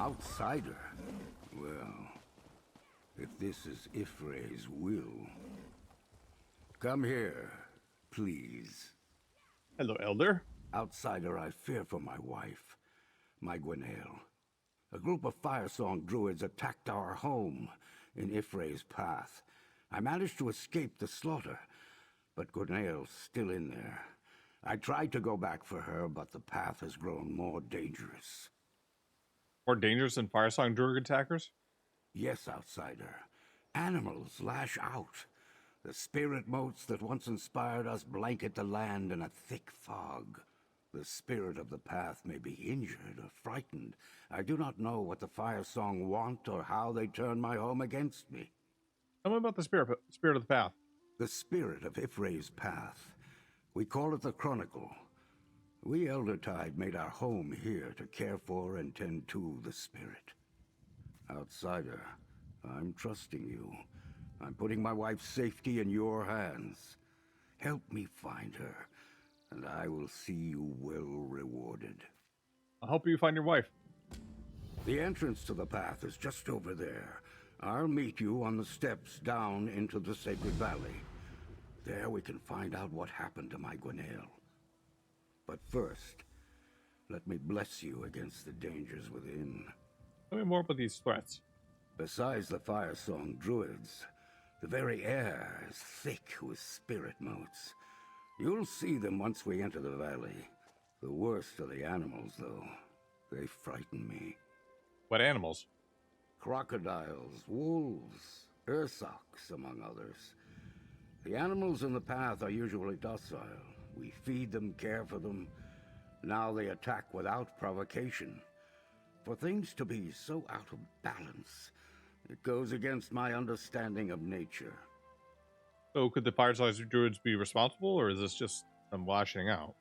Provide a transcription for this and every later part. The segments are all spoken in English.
outsider? Well, if this is Ifray's will... Come here, please. Hello, Elder. Outsider, I fear for my wife, my Gwenaël. A group of Firesong druids attacked our home in Ifray's path. I managed to escape the slaughter, but Gwenaël's still in there. I tried to go back for her, but the path has grown more dangerous. More dangerous than Firesong druid attackers? Yes, outsider. Animals lash out. The spirit motes that once inspired us blanket the land in a thick fog. The spirit of the path may be injured or frightened. I do not know what the Firesong want or how they turn my home against me. Tell me about the spirit of the path. The spirit of Ifray's path. We call it the Chronicle. We Eldertide made our home here to care for and tend to the spirit. Outsider, I'm trusting you. I'm putting my wife's safety in your hands. Help me find her, and I will see you well rewarded. I'll help you find your wife. The entrance to the path is just over there. I'll meet you on the steps down into the Sacred Valley. There we can find out what happened to my Gwenaël. But first, let me bless you against the dangers within. Tell me more about these threats. Besides the Firesong druids, the very air is thick with spirit motes. You'll see them once we enter the valley. The worst are the animals, though. They frighten me. What animals? Crocodiles, wolves, ursocs, among others. The animals in the path are usually docile. We feed them, care for them. Now they attack without provocation. For things to be so out of balance, it goes against my understanding of nature. So could the Firesong druids be responsible, or is this just them lashing out?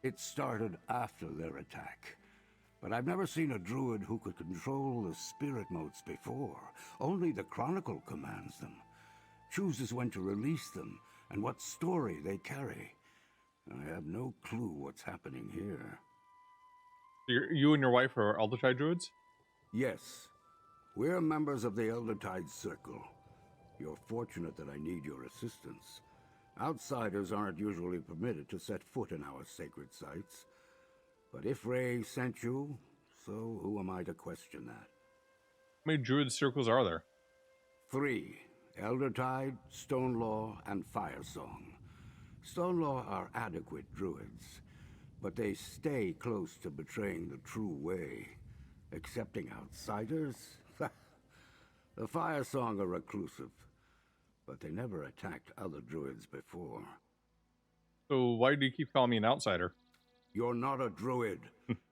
It started after their attack. But I've never seen a druid who could control the spirit motes before. Only the Chronicle commands them, chooses when to release them, and what story they carry. I have no clue what's happening here. You and your wife are Eldertide druids? Yes, we're members of the Eldertide Circle. You're fortunate that I need your assistance. Outsiders aren't usually permitted to set foot in our sacred sites. But Ifray sent you, so who am I to question that? How many druid circles are there? 3. Eldertide, Stonelaw, and Firesong. Stonelaw are adequate druids, but they stay close to betraying the true way. Accepting outsiders? The Firesong are reclusive, but they never attacked other druids before. So why do you keep calling me an outsider? You're not a druid.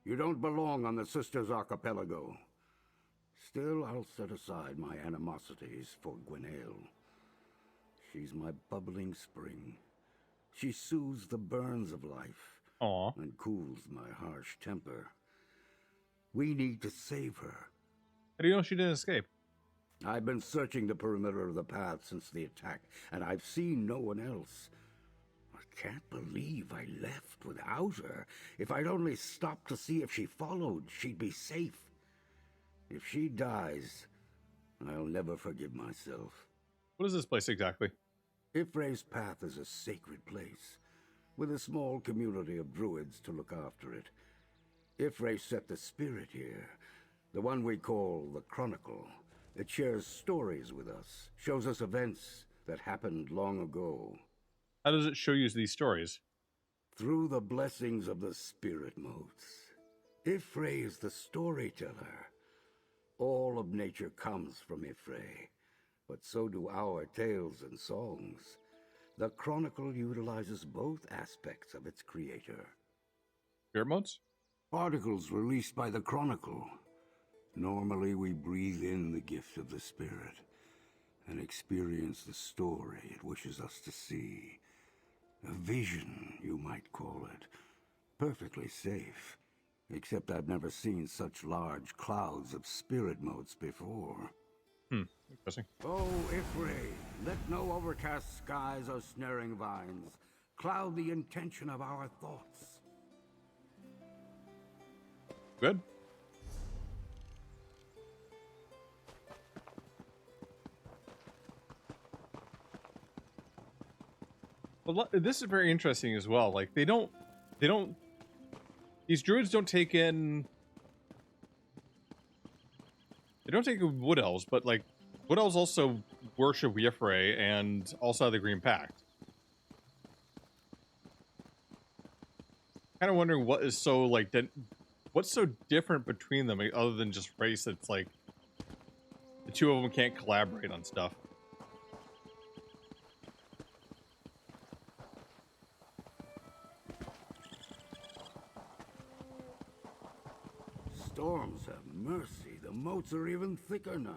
You don't belong on the Sisters Archipelago. Still, I'll set aside my animosities for Gwenaël. She's my bubbling spring. She soothes the burns of life. Aw. And cools my harsh temper. We need to save her. How do you know she didn't escape? I've been searching the perimeter of the path since the attack, and I've seen no one else. I can't believe I left without her. If I'd only stopped to see if she followed, she'd be safe. If she dies, I'll never forgive myself. What is this place exactly? Ifray's path is a sacred place, with a small community of druids to look after it. Ifray set the spirit here, the one we call the Chronicle. It shares stories with us, shows us events that happened long ago. How does it show you these stories? Through the blessings of the spirit motes. Ifray is the storyteller. All of nature comes from Ifray, but so do our tales and songs. The Chronicle utilizes both aspects of its creator. Spirit modes? Particles released by the Chronicle. Normally we breathe in the gift of the spirit and experience the story it wishes us to see. A vision, you might call it. Perfectly safe. Except I've never seen such large clouds of spirit motes before. Interesting. Oh, Ifray, let no overcast skies or snaring vines cloud the intention of our thoughts. Good. Well, this is very interesting as well. Like they don't, these druids don't take in, they don't take in wood elves, but like wood elves also worship Yifre and also have the Green Pact. Kind of wondering what is so like that, what's so different between them other than just race. It's like the two of them can't collaborate on stuff. Storms have mercy. The moats are even thicker now.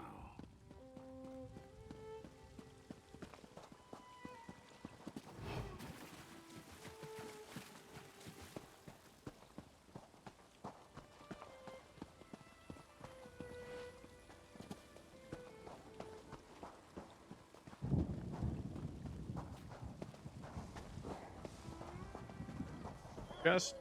Yes.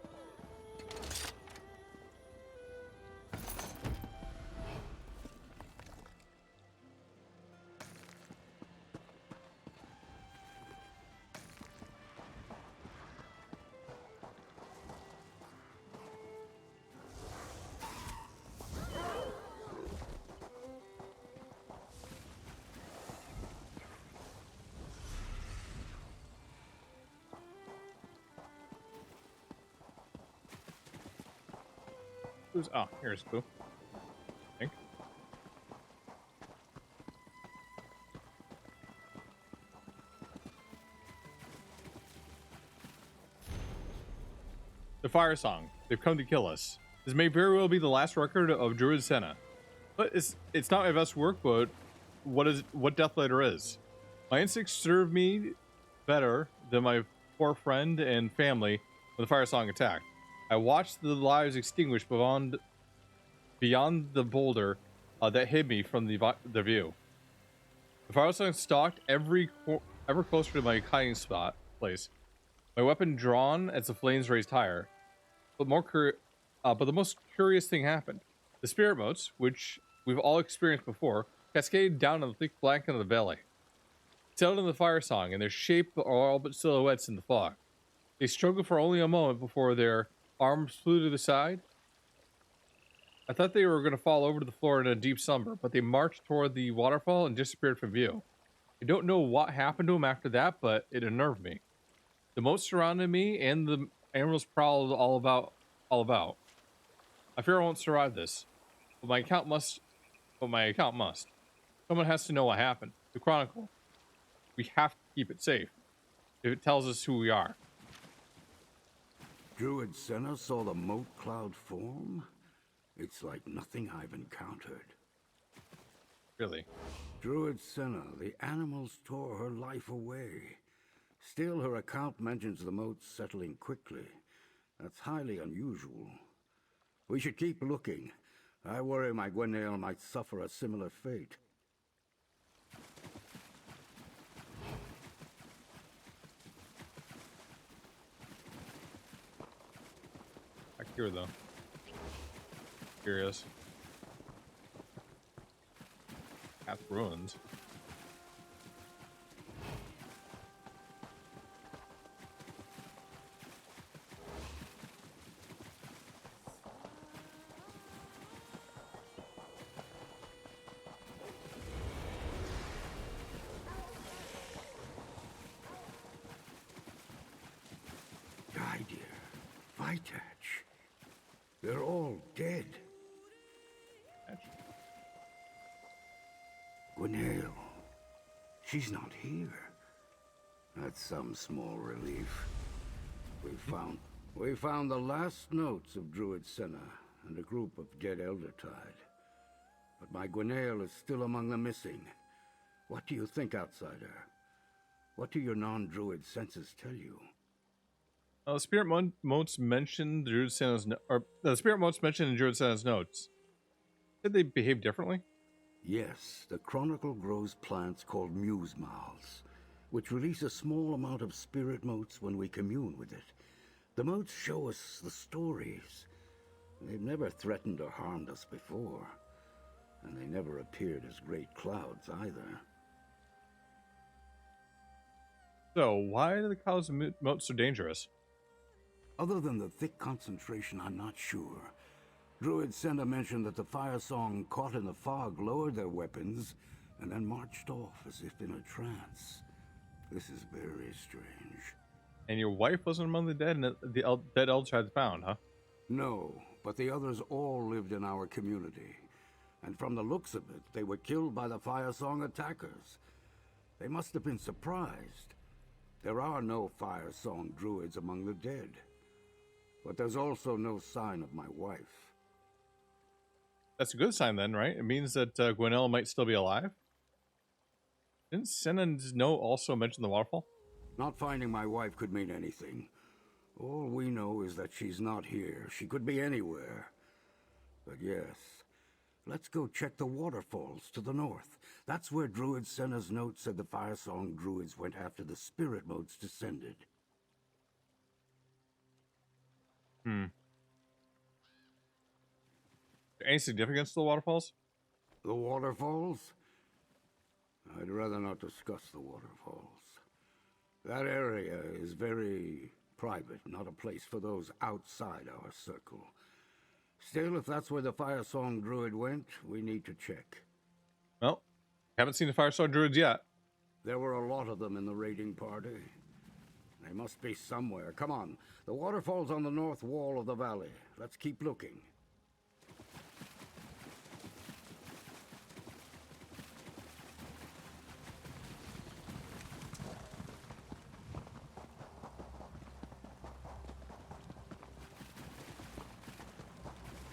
Who's, oh, here's Boo. I think. The Firesong. They've come to kill us. This may very well be the last record of Druid Senna. But it's not my best work, but what Death Letter is. My instincts serve me better than my poor friend and family when the Firesong attacked. I watched the lives extinguish beyond the boulder that hid me from the view. The Firesong stalked ever closer to my hiding spot place. My weapon drawn as the flames raised higher. But the most curious thing happened. The spirit motes, which we've all experienced before, cascaded down on the thick blanket of the valley. Settled in the Firesong, and their shape are all but silhouettes in the fog. They struggled for only a moment before their arms flew to the side. I thought they were going to fall over to the floor in a deep slumber, but they marched toward the waterfall and disappeared from view. I don't know what happened to them after that, but it unnerved me. The moat surrounded me, and the animals prowled all about. I fear I won't survive this, but my account must. Someone has to know what happened. The Chronicle. We have to keep it safe. If it tells us who we are. Druid Senna saw the moat cloud form? It's like nothing I've encountered. Really? Druid Senna, the animals tore her life away. Still, her account mentions the moat settling quickly. That's highly unusual. We should keep looking. I worry my Gwenail might suffer a similar fate. Back here, though. Curious. Path ruins. Vitach. They're all dead. Gwenail. She's not here. That's some small relief. We found the last notes of Druid Senna and a group of dead Eldertide. But my Gwenail is still among the missing. What do you think, outsider? What do your non-druid senses tell you? The spirit motes mentioned Druid Senna's the spirit motes mentioned in Druid Senna's notes. Did they behave differently? Yes, the Chronicle grows plants called muse mouths, which release a small amount of spirit motes when we commune with it. The motes show us the stories. They've never threatened or harmed us before, and they never appeared as great clouds either. So, why are the cow's moat so dangerous? Other than the thick concentration, I'm not sure. Druid Senna mentioned that the Firesong caught in the fog lowered their weapons and then marched off as if in a trance. This is very strange. And your wife wasn't among the dead, and dead elders had found, huh? No, but the others all lived in our community. And from the looks of it, they were killed by the Firesong attackers. They must have been surprised. There are no Firesong druids among the dead. But there's also no sign of my wife. That's a good sign then, right? It means that Gwenella might still be alive? Didn't Senna's note also mention the waterfall? Not finding my wife could mean anything. All we know is that she's not here. She could be anywhere. But yes, let's go check the waterfalls to the north. That's where Druid Senna's note said the Firesong druids went after the spirit motes descended. Any significance to the waterfalls? The waterfalls? I'd rather not discuss the waterfalls. That area is very private, not a place for those outside our circle. Still, if that's where the Firesong druid went, we need to check. Well, haven't seen the Firesong druids yet. There were a lot of them in the raiding party. They must be somewhere. Come on. The waterfall's on the north wall of the valley. Let's keep looking.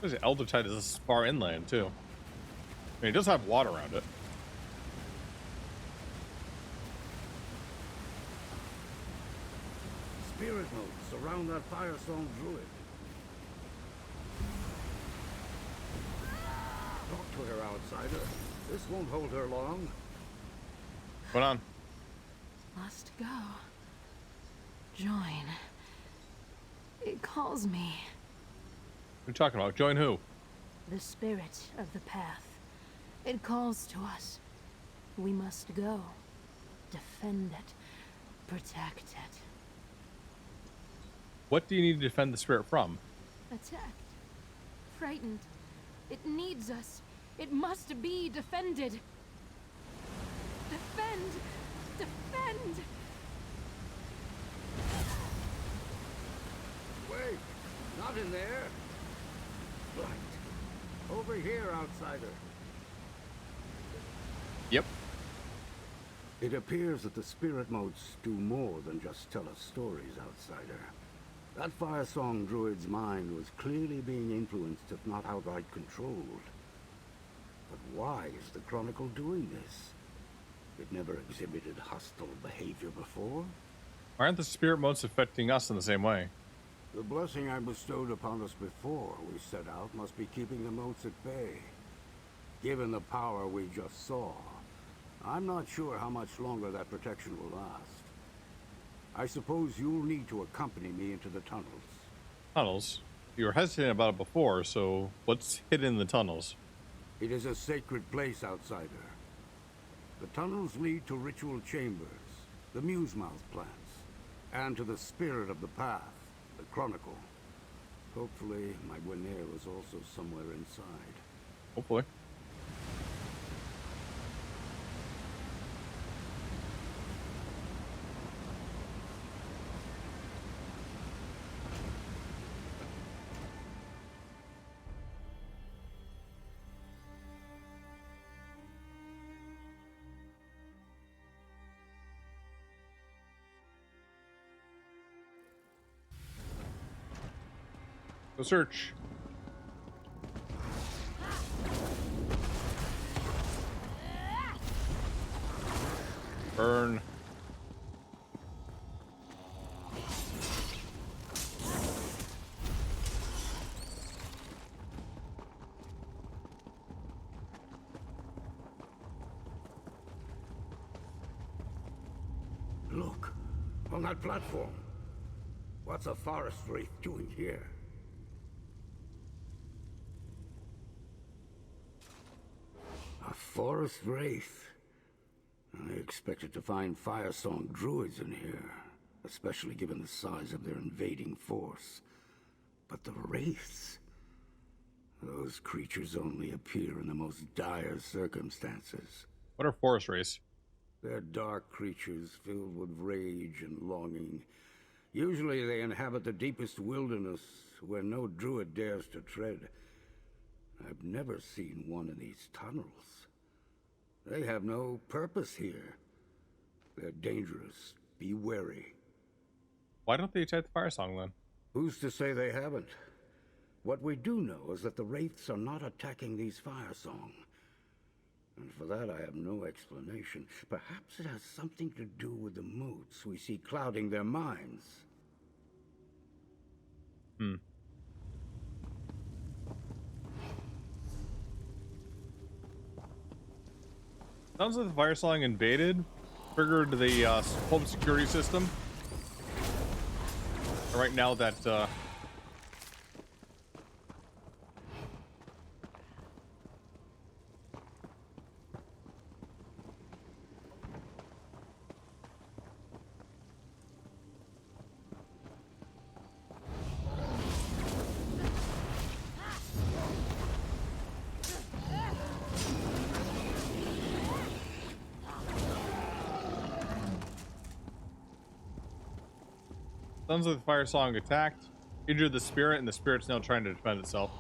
There's Elder Tide is this far inland too. I mean, it does have water around it. Spirit motes surround that Firesong druid. Talk to her, outsider. This won't hold her long. What's on? Must go. Join. It calls me. What are you talking about? Join who? The spirit of the path. It calls to us. We must go. Defend it. Protect it. What do you need to defend the spirit from? Attacked. Frightened. It needs us. It must be defended. Defend! Defend! Wait! Not in there! Right. Over here, outsider. Yep. It appears that the spirit motes do more than just tell us stories, outsider. That Firesong druid's mind was clearly being influenced, if not outright controlled. But why is the Chronicle doing this? It never exhibited hostile behavior before. Why aren't the spirit motes affecting us in the same way? The blessing I bestowed upon us before we set out must be keeping the motes at bay. Given the power we just saw, I'm not sure how much longer that protection will last. I suppose you'll need to accompany me into the tunnels. Tunnels? You were hesitant about it before, so what's hidden in the tunnels? It is a sacred place, outsider. The tunnels lead to ritual chambers, the Musemouth plants, and to the spirit of the path, the Chronicle. Hopefully, my Gwennair is also somewhere inside. Hopefully. Go search. Burn. Look, on that platform. What's a forest wraith doing here? A forest wraith? I expected to find Firesong druids in here, especially given the size of their invading force. But the wraiths... those creatures only appear in the most dire circumstances. What are forest wraiths? They're dark creatures filled with rage and longing. Usually they inhabit the deepest wilderness, where no druid dares to tread. I've never seen one in these tunnels. They have no purpose here. They're dangerous. Be wary. Why don't they attack the Firesong then? Who's to say they haven't? What we do know is that the wraiths are not attacking these Firesong. And for that I have no explanation. Perhaps it has something to do with the motes we see clouding their minds. Sounds like the Firesong invaded, triggered the home security system. Right now that sounds like the Firesong attacked, injured the spirit, and the spirit's now trying to defend itself.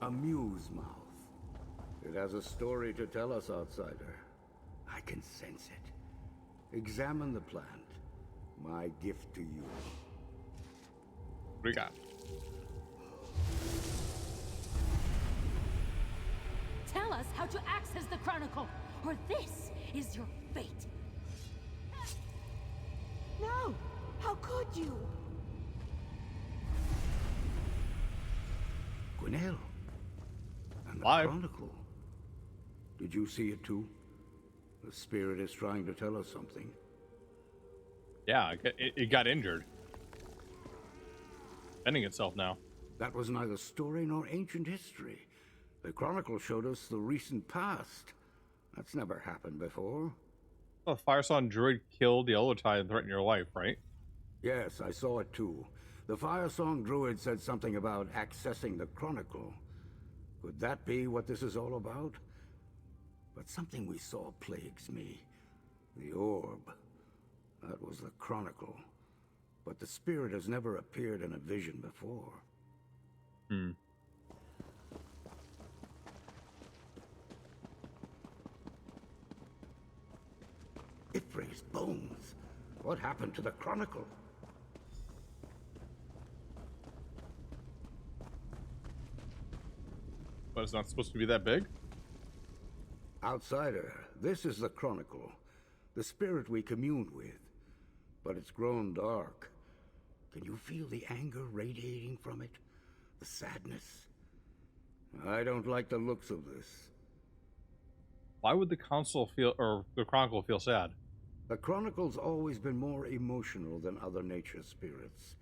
A muse mouth. It has a story to tell us, outsider. I can sense it. Examine the plant. My gift to you. What do we got? Tell us how to access the Chronicle, or this is your fate. No! How could you? Gwinnell. And the Live. Chronicle. Did you see it too? The spirit is trying to tell us something. Yeah, it got injured. Defending itself now. That was neither story nor ancient history. The Chronicle showed us the recent past. That's never happened before. Oh, the Firesong druid killed the Elotide and threatened your life, right? Yes, I saw it too. The Firesong druid said something about accessing the Chronicle. Could that be what this is all about? But something we saw plagues me. The orb. That was the Chronicle. But the spirit has never appeared in a vision before. Ifray's bones. What happened to the Chronicle? But it's not supposed to be that big? Outsider, this is the Chronicle. The spirit we communed with. But it's grown dark. Can you feel the anger radiating from it? The sadness? I don't like the looks of this. Why would the council feel, or the Chronicle feel sad? The Chronicle's always been more emotional than other nature spirits.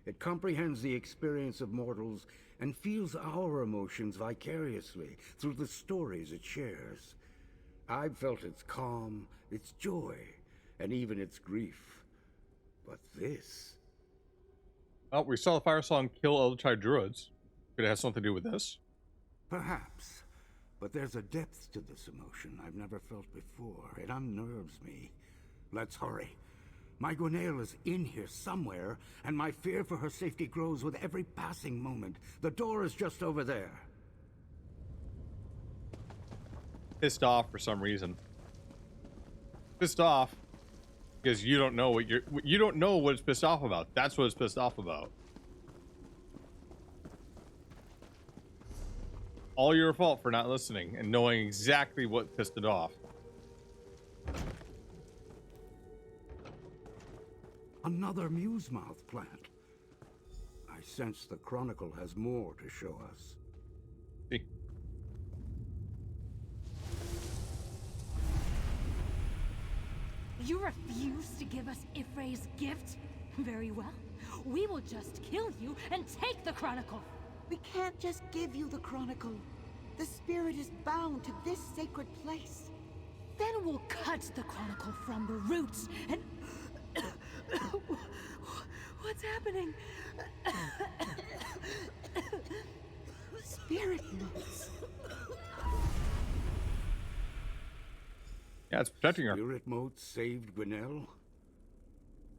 It comprehends the experience of mortals and feels our emotions vicariously through the stories it shares. I've felt its calm, its joy, and even its grief. But this... Oh, we saw the Firesong kill Elotide druids. Could it have something to do with this? Perhaps. But there's a depth to this emotion I've never felt before. It unnerves me. Let's hurry. My Gwinnell is in here somewhere, and my fear for her safety grows with every passing moment. The door is just over there. Pissed off for some reason. Pissed off because you don't know you don't know what it's pissed off about. That's what it's pissed off about. All your fault for not listening and knowing exactly what pissed it off. Another Musemouth plant. I sense the Chronicle has more to show us. See? You refuse to give us Ifray's gift? Very well. We will just kill you and take the Chronicle. We can't just give you the Chronicle. The spirit is bound to this sacred place. Then we'll cut the Chronicle from the roots and... What's happening? Spirit notes. Yeah, it's protecting her. Spirit mote saved Gwinnell?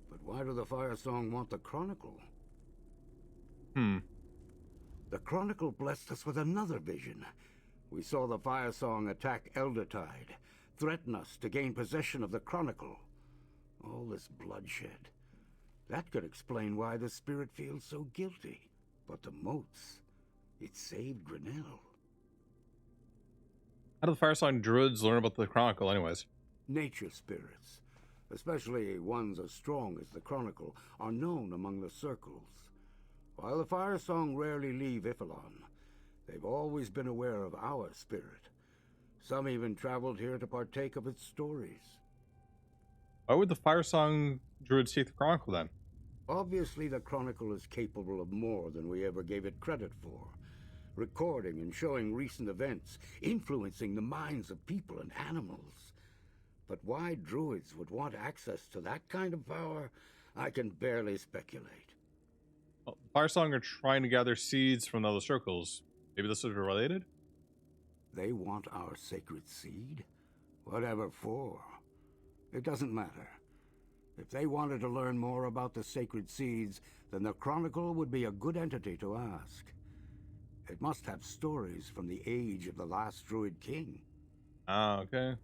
But why do the Firesong want the Chronicle? The Chronicle blessed us with another vision. We saw the Firesong attack Eldertide, threaten us to gain possession of the Chronicle. All this bloodshed. That could explain why the spirit feels so guilty. But the motes, it saved Gwinnell. How do the Firesong druids learn about the Chronicle anyways? Nature spirits, especially ones as strong as the Chronicle, are known among the circles. While the Firesong rarely leave Ifalon, they've always been aware of our spirit. Some even traveled here to partake of its stories. Why would the Firesong druids take the Chronicle then? Obviously, the Chronicle is capable of more than we ever gave it credit for. Recording and showing recent events, influencing the minds of people and animals. But why druids would want access to that kind of power, I can barely speculate. Well, the Firesong are trying to gather seeds from the other circles. Maybe this is related? They want our sacred seed? Whatever for. It doesn't matter. If they wanted to learn more about the sacred seeds, then the Chronicle would be a good entity to ask. It must have stories from the age of the last Druid King. Ah, okay.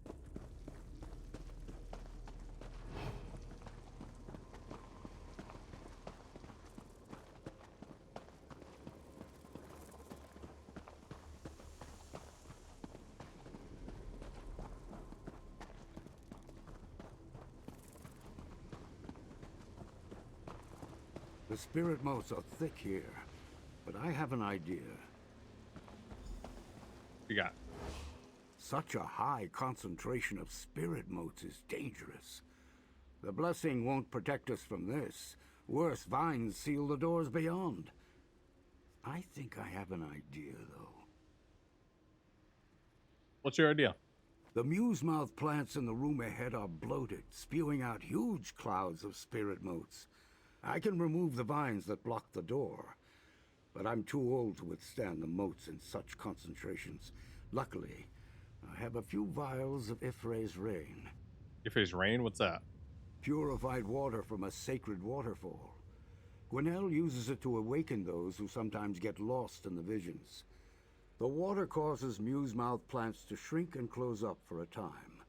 The spirit motes are thick here, but I have an idea. What you got? Such a high concentration of spirit motes is dangerous. The blessing won't protect us from this. Worse, vines seal the doors beyond. I think I have an idea, though. What's your idea? The muse-mouth plants in the room ahead are bloated, spewing out huge clouds of spirit motes. I can remove the vines that block the door, but I'm too old to withstand the motes in such concentrations. Luckily, I have a few vials of Ifre's rain. Ifre's rain? What's that? Purified water from a sacred waterfall. Gwinnell uses it to awaken those who sometimes get lost in the visions. The water causes muse-mouth plants to shrink and close up for a time.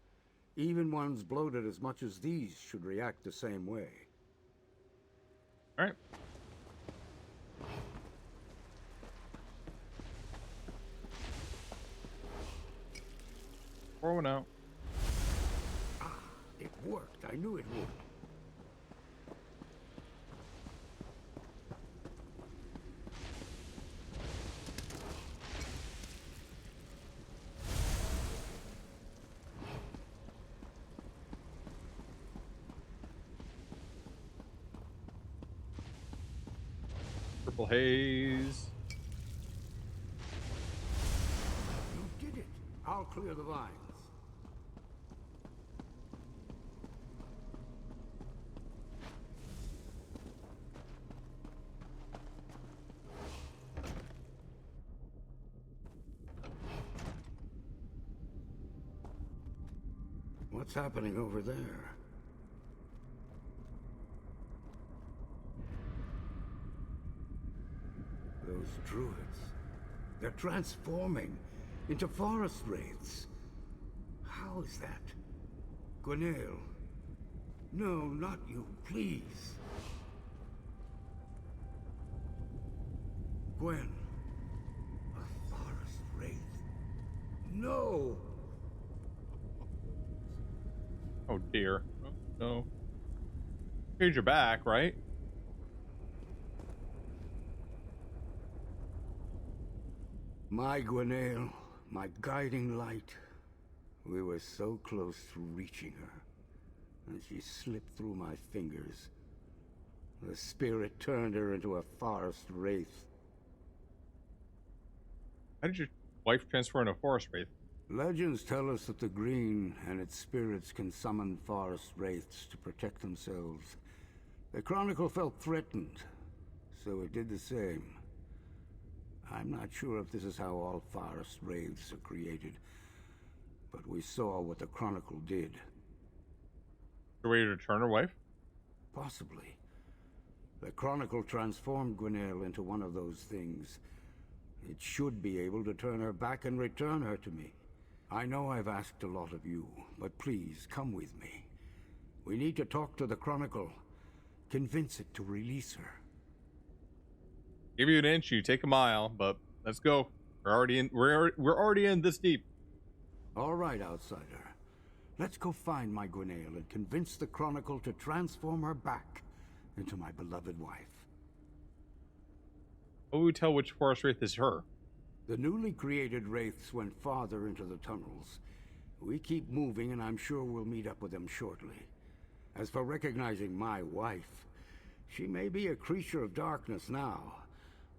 Even ones bloated as much as these should react the same way. All right. Pour one out. Ah, it worked. I knew it would. Purple haze. You did it. I'll clear the vines. What's happening over there? Those druids. They're transforming into forest wraiths. How is that? Gwinnell. No, not you, please. Gwen. A forest wraith. No! Oh dear. Oh, no. Here's your back, right? My Gwinnell, my guiding light. We were so close to reaching her, and she slipped through my fingers. The spirit turned her into a forest wraith. How did your wife transfer into a forest wraith? Legends tell us that the Green and its spirits can summon forest wraiths to protect themselves. The Chronicle felt threatened, so it did the same. I'm not sure if this is how all forest wraiths are created, but we saw what the Chronicle did. The way to turn her wife? Possibly. The Chronicle transformed Gwenaëlle into one of those things. It should be able to turn her back and return her to me. I know I've asked a lot of you, but please, come with me. We need to talk to the Chronicle. Convince it to release her. Give you an inch, you take a mile, but let's go. We're already in. We're already in this deep. All right, outsider. Let's go find my Gwenaëlle and convince the Chronicle to transform her back into my beloved wife. How will we tell which forest wraith is her? The newly created wraiths went farther into the tunnels. We keep moving, and I'm sure we'll meet up with them shortly. As for recognizing my wife, she may be a creature of darkness now,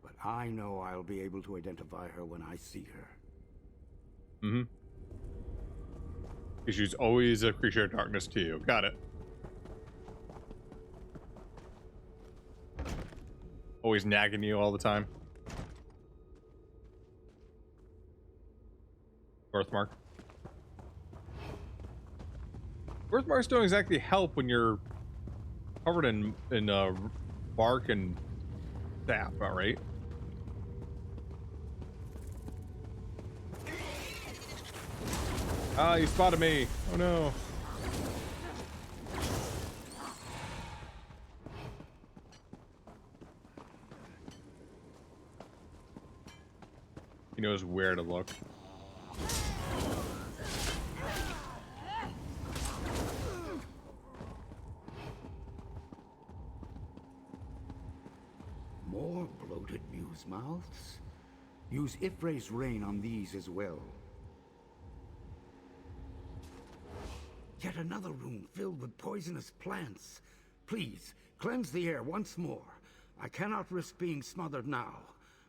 but I know I'll be able to identify her when I see her. Mm-hmm. She's always a creature of darkness to you. Got it. Always nagging you all the time. Birthmark. Birthmarks don't exactly help when you're covered in bark and sap, all right? Ah, you spotted me. Oh no. He knows where to look. More bloated muse mouths? Use Ifre's rain on these as well. Yet another room filled with poisonous plants. Please, cleanse the air once more. I cannot risk being smothered now.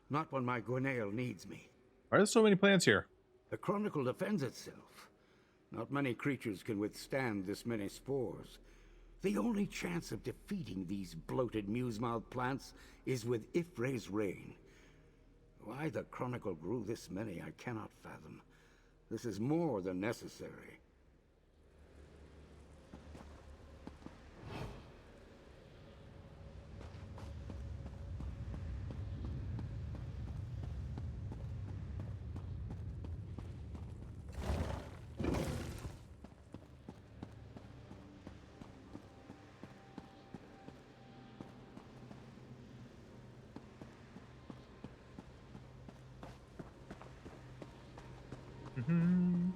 Not when my Gwenaëlle needs me. Why are there so many plants here? The Chronicle defends itself. Not many creatures can withstand this many spores. The only chance of defeating these bloated muse-mouthed plants is with Ifre's rain. Why the Chronicle grew this many, I cannot fathom. This is more than necessary. Mm-hmm.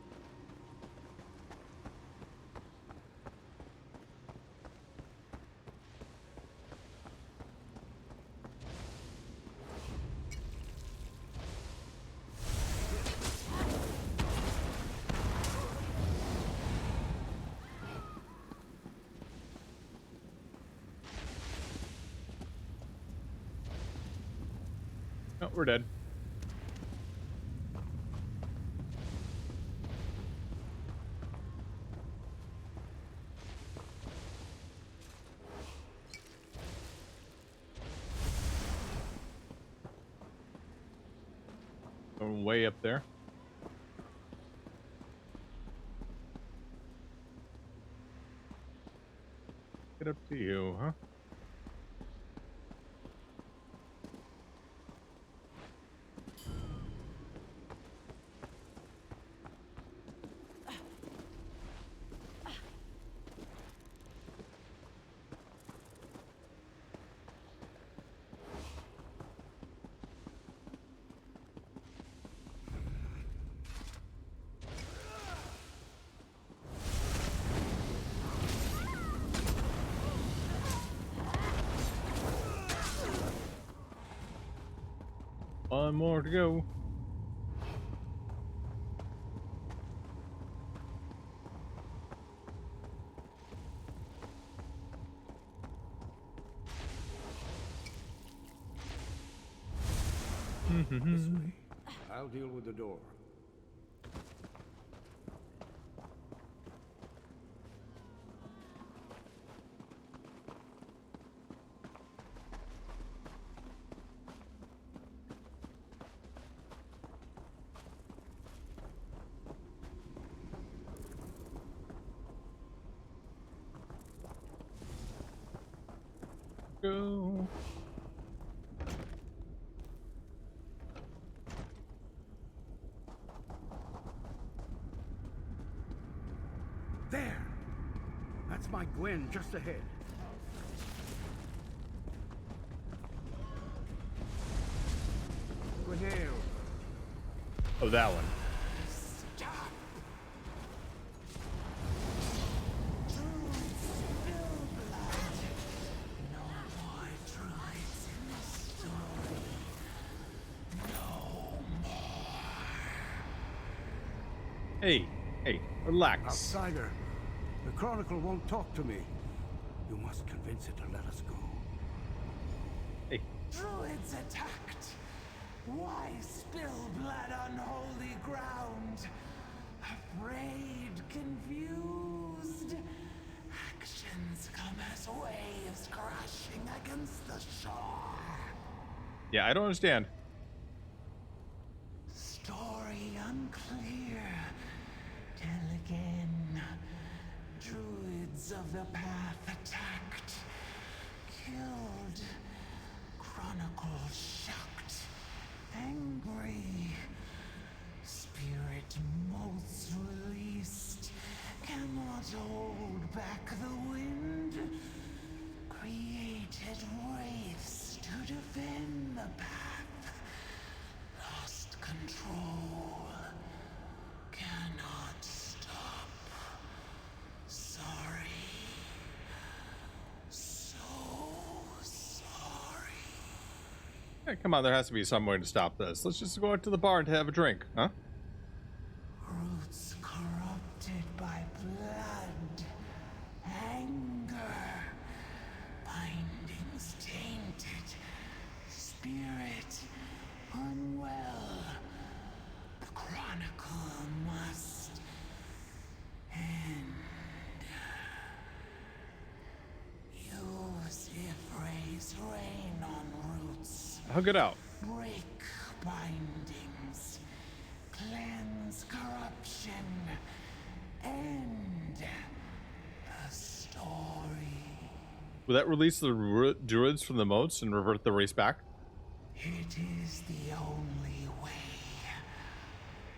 Oh, we're dead. Going way up there. Get up to you, huh? One more to go. This way. I'll deal with the door. Go. There! That's my Gwen just ahead. Gwenail. Oh, that one. Hey, relax. Outsider, the Chronicle won't talk to me. You must convince it to let us go. Hey, Druids attacked. Why spill blood on holy ground? Afraid, confused. Actions come as waves crashing against the shore. yeah, I don't understand. Story unclear. Tell again. Druids of the path attacked. Killed. Chronicle shocked. Angry. Spirit motes released. Cannot hold back the wind. Created wraiths to defend the path. Lost control. Cannot stop. Sorry. So sorry. Hey, come on, there has to be some way to stop this. Let's just go out to the bar and have a drink, huh? Roots corrupted by blood. Anger. Bindings tainted. Spirit unwell. The Chronicle must end. Use Ifray's rain on roots. Hug it out. Break bindings. Cleanse corruption. End the story. Will that release the druids from the moats and revert the race back? It is the only way.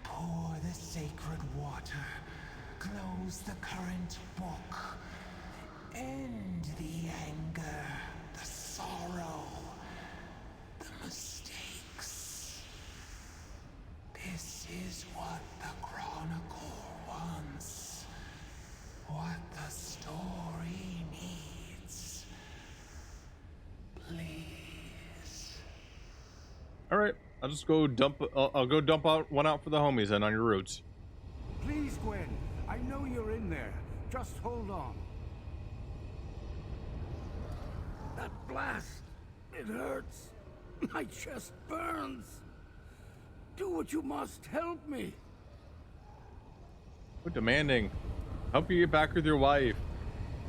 Pour the sacred water. Close the current book. End the anger, the sorrow, the mistakes. This is what the Chronicle wants. What the story needs. Please. All right, I'll just go dump. I'll go dump one out for the homies then on your roots. Please, Gwen. I know you're in there. Just hold on. That blast. It hurts. My chest burns. Do what you must. Help me. What demanding? Help you get back with your wife.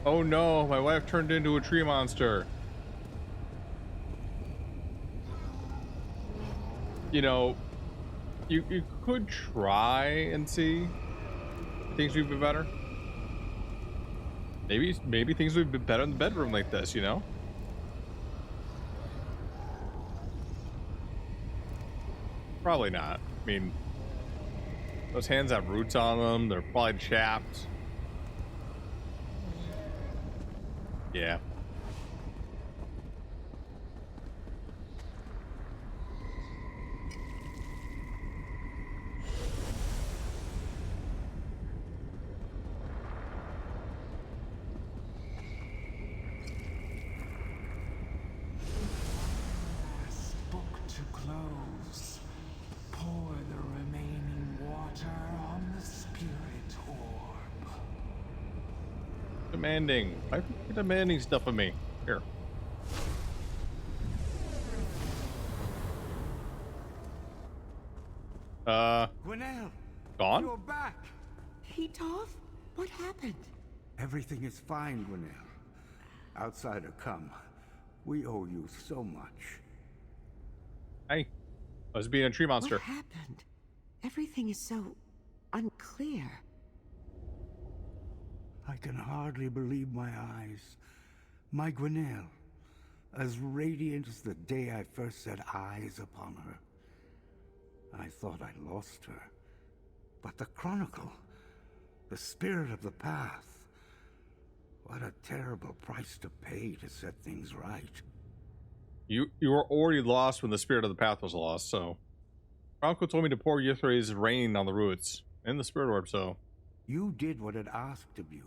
Oh no, my wife turned into a tree monster. You know, you could try and see things would be better. Maybe things would be better in the bedroom like this, you know? Probably not. I mean, those hands have roots on them. They're probably chapped. Yeah. Book to close. Pour the remaining water on the spirit orb. Demanding. Why are you demanding stuff of me? Here. Gwinnell! Gone? You're back! Hitov? What happened? Everything is fine, Gwinnell. Outsider, come. We owe you so much. Hey, I was being a tree monster. What happened? Everything is so unclear. I can hardly believe my eyes. My Gwinnell, as radiant as the day I first set eyes upon her. I thought I lost her. But the Chronicle, the spirit of the path, what a terrible price to pay to set things right. You were already lost when the spirit of the path was lost, so. Chronicle told me to pour Ythray's rain on the roots and the spirit orb, so. You did what it asked of you,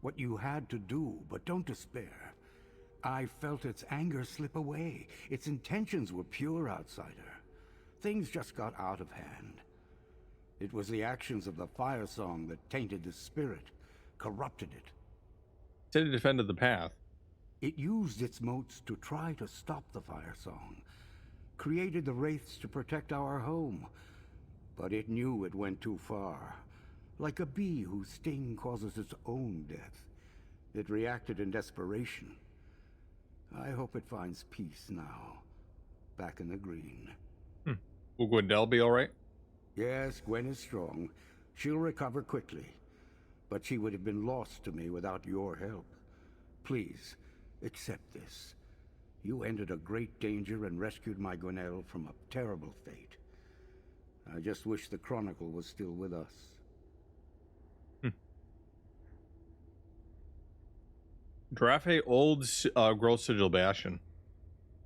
what you had to do, but don't despair. I felt its anger slip away. Its intentions were pure, outsider. Things just got out of hand. It was the actions of the Firesong that tainted the spirit, corrupted it. Said it defended the path. It used its motes to try to stop the Firesong, created the wraiths to protect our home. But it knew it went too far. Like a bee whose sting causes its own death. It reacted in desperation. I hope it finds peace now, back in the green. Will Gwendell be alright? Yes, Gwen is strong. She'll recover quickly. But she would have been lost to me without your help. Please, accept this. You ended a great danger and rescued my Gwinnell from a terrible fate. I just wish the Chronicle was still with us. Drafe Old Growth Sigil Bastion.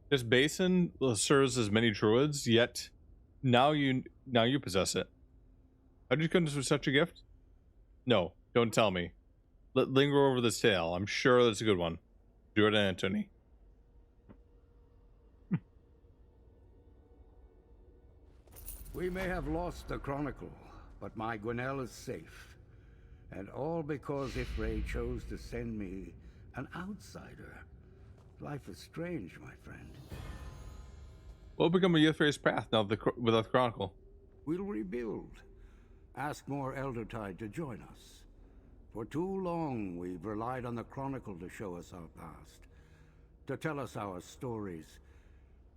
This basin serves as many druids, yet now you possess it. How did you come to such a gift? No, don't tell me. Linger over this tale. I'm sure that's a good one. Druid and Anthony. We may have lost the Chronicle, but my Gwinnell is safe. And all because Ifray chose to send me an outsider. Life is strange, my friend. What will become of Ythray's path now without the Chronicle? We'll rebuild. Ask more Eldertide to join us. For too long, we've relied on the Chronicle to show us our past, to tell us our stories.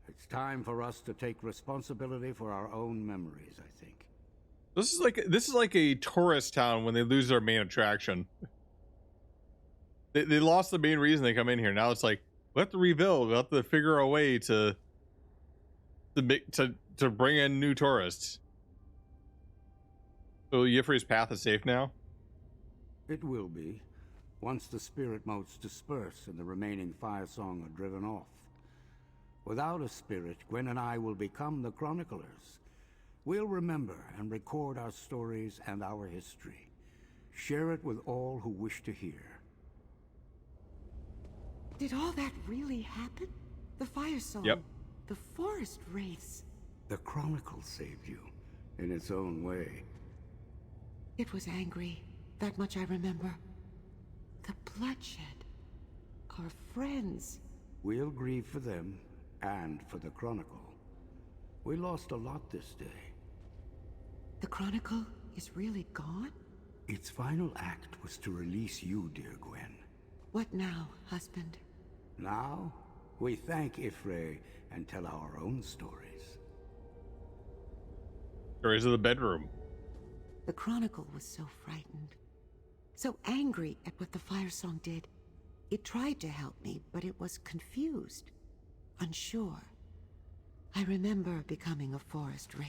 It's time for us to take responsibility for our own memories, I think. This is like a tourist town when they lose their main attraction. They lost the main reason they come in here. Now it's like we have to rebuild. We have to figure a way to bring in new tourists. So Ythray's path is safe now? It will be, once the spirit motes disperse and the remaining Firesong are driven off. Without a spirit, Gwen and I will become the chroniclers. We'll remember and record our stories and our history. Share it with all who wish to hear. Did all that really happen? The Firesong? Yep. The forest wraiths? The Chronicle saved you, in its own way. It was angry. That much I remember. The bloodshed. Our friends. We'll grieve for them, and for the Chronicle. We lost a lot this day. The Chronicle is really gone? Its final act was to release you, dear Gwen. What now, husband? Now, we thank Ifray and tell our own stories. Stories of the bedroom. The Chronicle was so frightened. So angry at what the Firesong did. It tried to help me, but it was confused. Unsure. I remember becoming a forest wraith.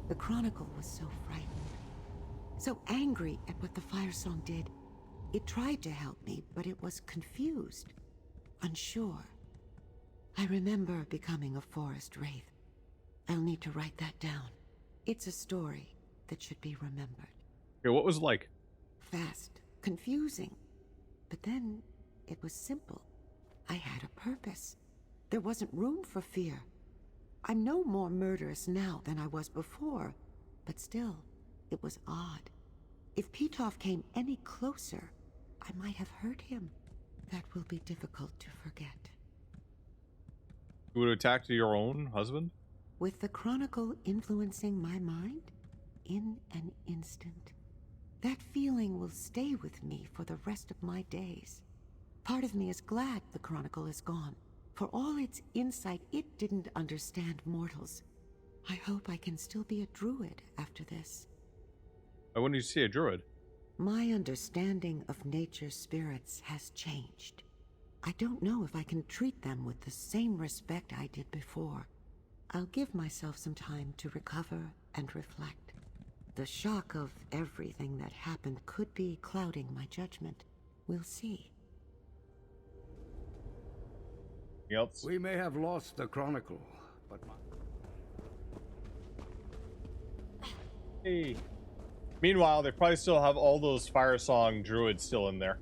The Chronicle was so frightened. So angry at what the Firesong did. It tried to help me, but it was confused. Unsure. I remember becoming a forest wraith. I'll need to write that down. It's a story, that should be remembered. Okay, what was it like? Fast, confusing. But then it was simple. I had a purpose. There wasn't room for fear. I'm no more murderous now than I was before, but still, it was odd. If Petov came any closer, I might have hurt him. That will be difficult to forget. You would attack your own husband? With the Chronicle influencing my mind, in an instant, that feeling will stay with me for the rest of my days. Part of me is glad the Chronicle is gone. For all its insight, it didn't understand mortals. I hope I can still be a druid after this. Why wouldn't you see a druid? My understanding of nature's spirits has changed. I don't know if I can treat them with the same respect I did before. I'll give myself some time to recover and reflect. The shock of everything that happened could be clouding my judgment. We'll see. Anything else? We may have lost the Chronicle, but Hey. Meanwhile, they probably still have all those Firesong druids still in there.